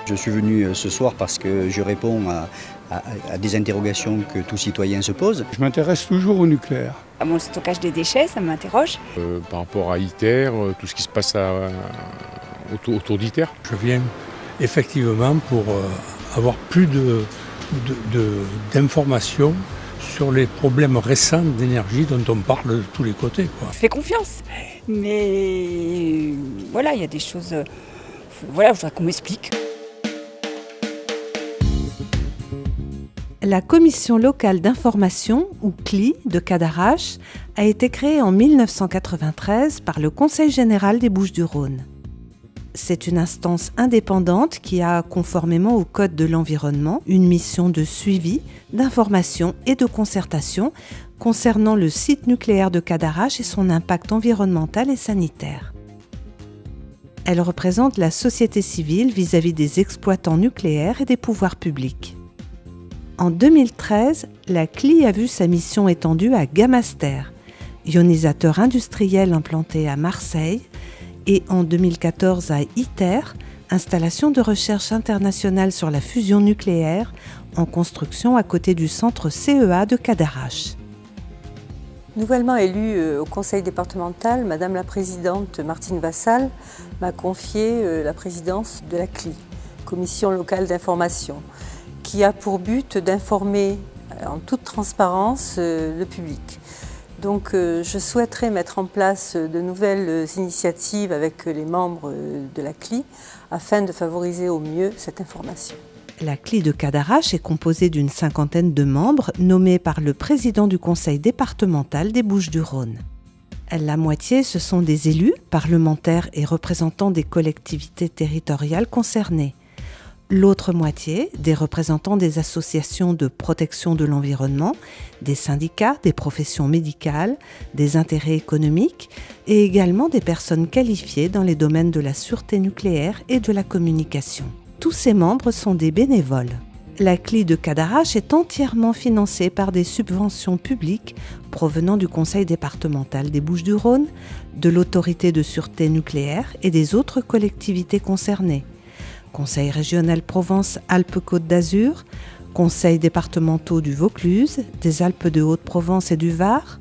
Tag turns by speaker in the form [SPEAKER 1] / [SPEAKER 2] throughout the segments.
[SPEAKER 1] Je suis venu ce soir parce que je réponds à des interrogations que tout citoyen se pose.
[SPEAKER 2] Je m'intéresse toujours au nucléaire.
[SPEAKER 3] À mon stockage des déchets, ça m'interroge.
[SPEAKER 4] Par rapport à ITER, tout ce qui se passe autour d'ITER.
[SPEAKER 2] Je viens effectivement pour avoir plus d'informations sur les problèmes récents d'énergie dont on parle de tous les côtés, quoi.
[SPEAKER 3] Je fais confiance. Mais voilà, il y a des choses. Voilà, je voudrais qu'on m'explique.
[SPEAKER 5] La Commission locale d'information, ou CLI, de Cadarache, a été créée en 1993 par le Conseil général des Bouches-du-Rhône. C'est une instance indépendante qui a, conformément au Code de l'environnement, une mission de suivi, d'information et de concertation concernant le site nucléaire de Cadarache et son impact environnemental et sanitaire. Elle représente la société civile vis-à-vis des exploitants nucléaires et des pouvoirs publics. En 2013, la CLI a vu sa mission étendue à Gamaster, ionisateur industriel implanté à Marseille, et en 2014 à ITER, installation de recherche internationale sur la fusion nucléaire, en construction à côté du centre CEA de Cadarache.
[SPEAKER 6] Nouvellement élue au conseil départemental, Madame la présidente Martine Vassal m'a confié la présidence de la CLI, Commission locale d'information, qui a pour but d'informer en toute transparence le public. Donc je souhaiterais mettre en place de nouvelles initiatives avec les membres de la CLI afin de favoriser au mieux cette information.
[SPEAKER 5] La CLI de Cadarache est composée d'une 50aine de membres nommés par le président du conseil départemental des Bouches-du-Rhône. La moitié, ce sont des élus, parlementaires et représentants des collectivités territoriales concernées. L'autre moitié, des représentants des associations de protection de l'environnement, des syndicats, des professions médicales, des intérêts économiques et également des personnes qualifiées dans les domaines de la sûreté nucléaire et de la communication. Tous ces membres sont des bénévoles. La CLI de Cadarache est entièrement financée par des subventions publiques provenant du Conseil départemental des Bouches-du-Rhône, de l'Autorité de sûreté nucléaire et des autres collectivités concernées. Conseil régional Provence-Alpes-Côte d'Azur, conseils départementaux du Vaucluse, des Alpes de Haute-Provence et du Var,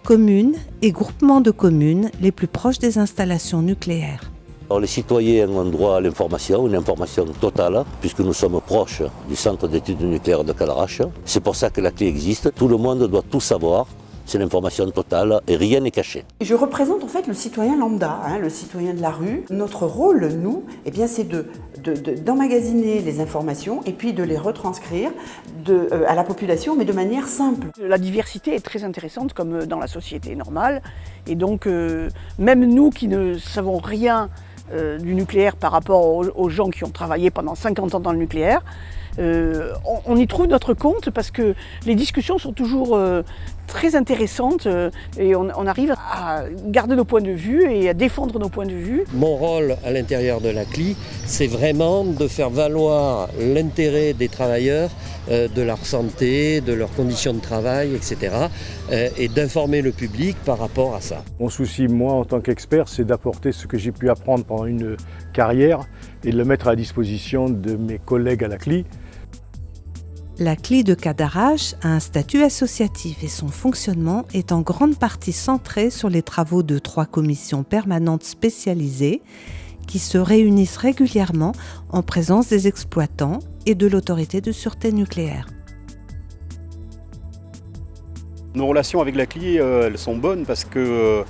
[SPEAKER 5] communes et groupements de communes les plus proches des installations nucléaires.
[SPEAKER 7] Alors, les citoyens ont droit à l'information, une information totale, puisque nous sommes proches du centre d'études nucléaires de Cadarache. C'est pour ça que la CLI existe. Tout le monde doit tout savoir. C'est l'information totale et rien n'est caché.
[SPEAKER 8] Je représente en fait le citoyen lambda, le citoyen de la rue. Notre rôle, nous, c'est d'emmagasiner les informations et puis de les retranscrire à la population, mais de manière simple.
[SPEAKER 9] La diversité est très intéressante comme dans la société normale. Et donc, même nous qui ne savons rien du nucléaire par rapport aux gens qui ont travaillé pendant 50 ans dans le nucléaire, on y trouve notre compte parce que les discussions sont toujours très intéressantes et on arrive à garder nos points de vue et à défendre nos points de vue.
[SPEAKER 10] Mon rôle à l'intérieur de la CLI, c'est vraiment de faire valoir l'intérêt des travailleurs, de leur santé, de leurs conditions de travail, etc. Et d'informer le public par rapport à ça.
[SPEAKER 11] Mon souci, moi, en tant qu'expert, c'est d'apporter ce que j'ai pu apprendre pendant une carrière et de le mettre à la disposition de mes collègues à la CLI.
[SPEAKER 5] La CLI de Cadarache a un statut associatif et son fonctionnement est en grande partie centré sur les travaux de 3 commissions permanentes spécialisées qui se réunissent régulièrement en présence des exploitants et de l'autorité de sûreté nucléaire.
[SPEAKER 12] Nos relations avec la CLI, elles sont bonnes parce que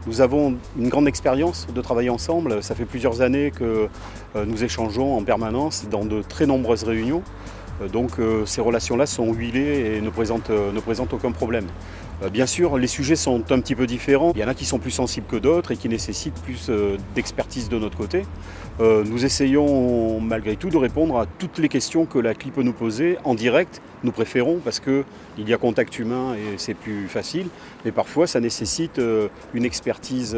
[SPEAKER 12] nous avons une grande expérience de travailler ensemble. Ça fait plusieurs années que nous échangeons en permanence dans de très nombreuses réunions. Donc ces relations-là sont huilées et ne présentent aucun problème. Bien sûr, les sujets sont un petit peu différents. Il y en a qui sont plus sensibles que d'autres et qui nécessitent plus d'expertise de notre côté. Nous essayons malgré tout de répondre à toutes les questions que la CLI peut nous poser en direct. Nous préférons parce qu'il y a contact humain et c'est plus facile. Mais parfois, ça nécessite une expertise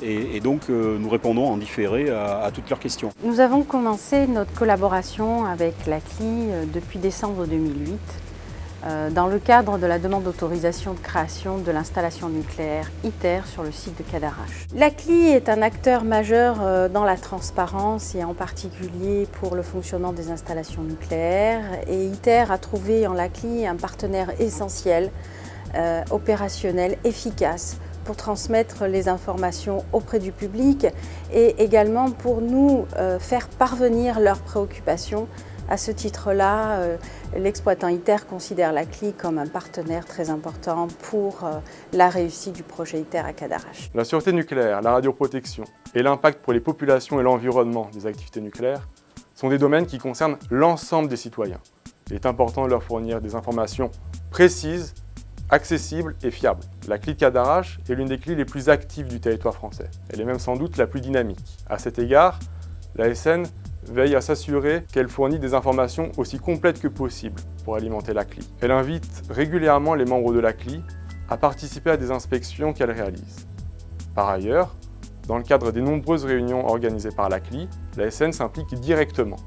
[SPEAKER 12] et donc nous répondons en différé à toutes leurs questions.
[SPEAKER 6] Nous avons commencé notre collaboration avec la CLI depuis décembre 2008. dans le cadre de la demande d'autorisation de création de l'installation nucléaire ITER sur le site de Cadarache. La CLI est un acteur majeur dans la transparence et en particulier pour le fonctionnement des installations nucléaires. Et ITER a trouvé en la CLI un partenaire essentiel, opérationnel, efficace pour transmettre les informations auprès du public et également pour nous faire parvenir leurs préoccupations. À ce titre-là, l'exploitant ITER considère la CLI comme un partenaire très important pour la réussite du projet ITER à Cadarache.
[SPEAKER 13] La sûreté nucléaire, la radioprotection et l'impact pour les populations et l'environnement des activités nucléaires sont des domaines qui concernent l'ensemble des citoyens. Il est important de leur fournir des informations précises, accessibles et fiables. La CLI de Cadarache est l'une des CLI les plus actives du territoire français. Elle est même sans doute la plus dynamique. À cet égard, l'ASN veille à s'assurer qu'elle fournit des informations aussi complètes que possible pour alimenter la CLI. Elle invite régulièrement les membres de la CLI à participer à des inspections qu'elle réalise. Par ailleurs, dans le cadre des nombreuses réunions organisées par la CLI, l'ASN s'implique directement.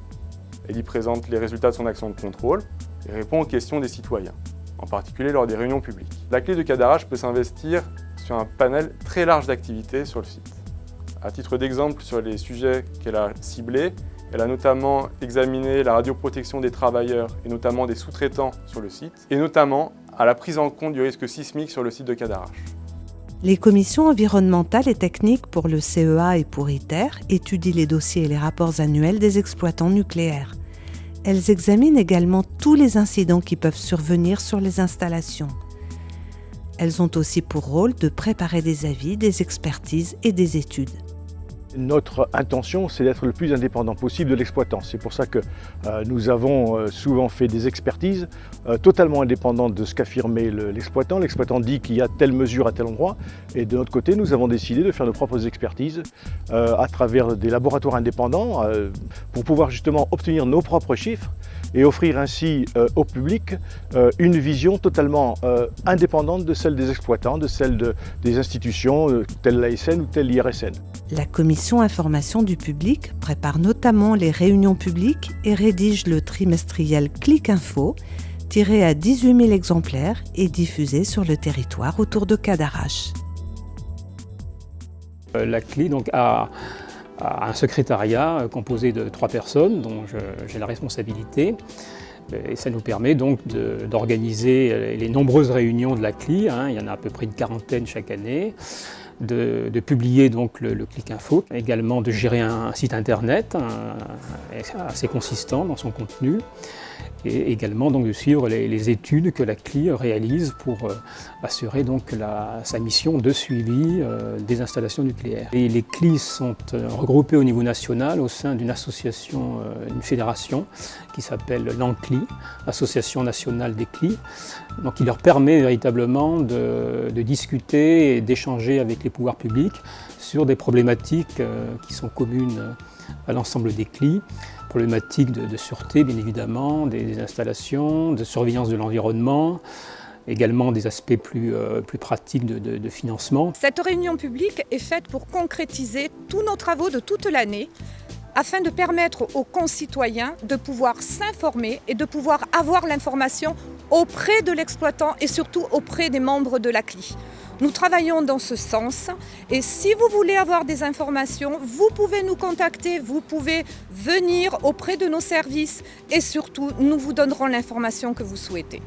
[SPEAKER 13] Elle y présente les résultats de son action de contrôle et répond aux questions des citoyens, en particulier lors des réunions publiques. La CLI de Cadarache peut s'investir sur un panel très large d'activités sur le site. À titre d'exemple, sur les sujets qu'elle a ciblés, elle a notamment examiné la radioprotection des travailleurs et notamment des sous-traitants sur le site, et notamment à la prise en compte du risque sismique sur le site de Cadarache.
[SPEAKER 5] Les commissions environnementales et techniques pour le CEA et pour ITER étudient les dossiers et les rapports annuels des exploitants nucléaires. Elles examinent également tous les incidents qui peuvent survenir sur les installations. Elles ont aussi pour rôle de préparer des avis, des expertises et des études.
[SPEAKER 11] Notre intention, c'est d'être le plus indépendant possible de l'exploitant. C'est pour ça que nous avons souvent fait des expertises totalement indépendantes de ce qu'affirmait l'exploitant. L'exploitant dit qu'il y a telle mesure à tel endroit. Et de notre côté, nous avons décidé de faire nos propres expertises à travers des laboratoires indépendants pour pouvoir justement obtenir nos propres chiffres et offrir ainsi au public une vision totalement indépendante de celle des exploitants, de celle des institutions telles l'ASN ou telle l'IRSN.
[SPEAKER 5] La commission information du public prépare notamment les réunions publiques et rédige le trimestriel Clic Info, tiré à 18 000 exemplaires et diffusé sur le territoire autour de Cadarache.
[SPEAKER 2] La CLI donc, a un secrétariat composé de 3 personnes dont j'ai la responsabilité. Et ça nous permet donc d'organiser les nombreuses réunions de la CLI, il y en a à peu près une 40aine chaque année, de publier donc le Clic Info, également de gérer un site internet assez consistant dans son contenu, et également donc de suivre les études que la CLI réalise pour assurer donc sa mission de suivi des installations nucléaires. Et les CLI sont regroupés au niveau national au sein d'une association, une fédération qui s'appelle l'ANCLI, Association nationale des CLI, donc qui leur permet véritablement de discuter et d'échanger avec les pouvoirs publics sur des problématiques qui sont communes à l'ensemble des CLI, problématiques de sûreté bien évidemment, des installations, de surveillance de l'environnement, également des aspects plus pratiques de financement.
[SPEAKER 14] Cette réunion publique est faite pour concrétiser tous nos travaux de toute l'année afin de permettre aux concitoyens de pouvoir s'informer et de pouvoir avoir l'information auprès de l'exploitant et surtout auprès des membres de la CLI. Nous travaillons dans ce sens et si vous voulez avoir des informations, vous pouvez nous contacter, vous pouvez venir auprès de nos services et surtout, nous vous donnerons l'information que vous souhaitez.